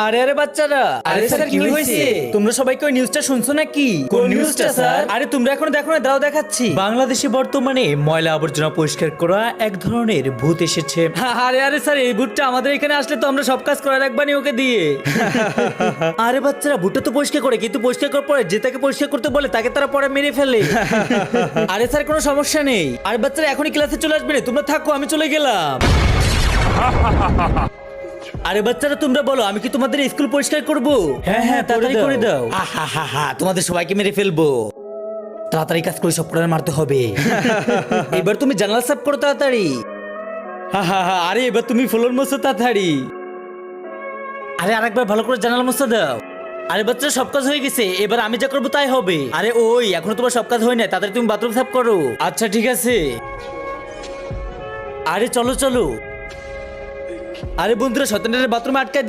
আরে আরে বাচ্চারা, আরে স্যার কি হয়েছে? তোমরা সবাই কি ওই নিউজটা শুনছো নাকি? কোন নিউজটা স্যার? আরে তোমরা এখনো দেখো না, দাও দেখাচ্ছি। বাংলাদেশে বর্তমানে ময়লা আবর্জনা পরিষ্কার করা এক ধরনের ভূত এসেছে। আরে আরে স্যার, এই ভূতটা আমাদের এখানে আসলে তো আমরা সব কাজ করে রাখবানি ওকে দিয়ে। আরে বাচ্চারা, ভূতটা তো পরিষ্কার করে, কিন্তু পরিষ্কার করার পরে যে তাকে পরিষ্কার করতে বলে তাকে তারা পরে মেরে ফেলে। আরে স্যার কোনো সমস্যা নেই। আরে বাচ্চারা এখনই ক্লাসে চলে আসবে, তোমরা থাকো, আমি চলে গেলাম। আরে বাচ্চারা তোমরা বলো, আমি কি তোমাদের স্কুল পরিষ্কার করব? হ্যাঁ হ্যাঁ, তাড়াতাড়ি করে দাও। হা তোমাদের সবাইকে মেরে ফেলবো। তাড়াতাড়ি কাজ করে সব করে মারতে হবে। এবার তুমি জানালা সাফ করো তাড়াতাড়ি। হা আরে এবার তুমি ফ্লোর মোছো তাড়াতাড়ি। আরে আরেকবার ভালো করে জানালা মোছা দাও। আরে বাচ্চারা সব কাজ হয়ে গেছে, এবার আমি যা করবো তাই হবে। আরে ওই এখনো তোমার সব কাজ হয় না, তাড়াতাড়ি তুমি বাথরুম সাফ করো। আচ্ছা ঠিক আছে। আরে চলো চলো। আরে বন্ধুরা, শয়তানের বাথরুমে আটকা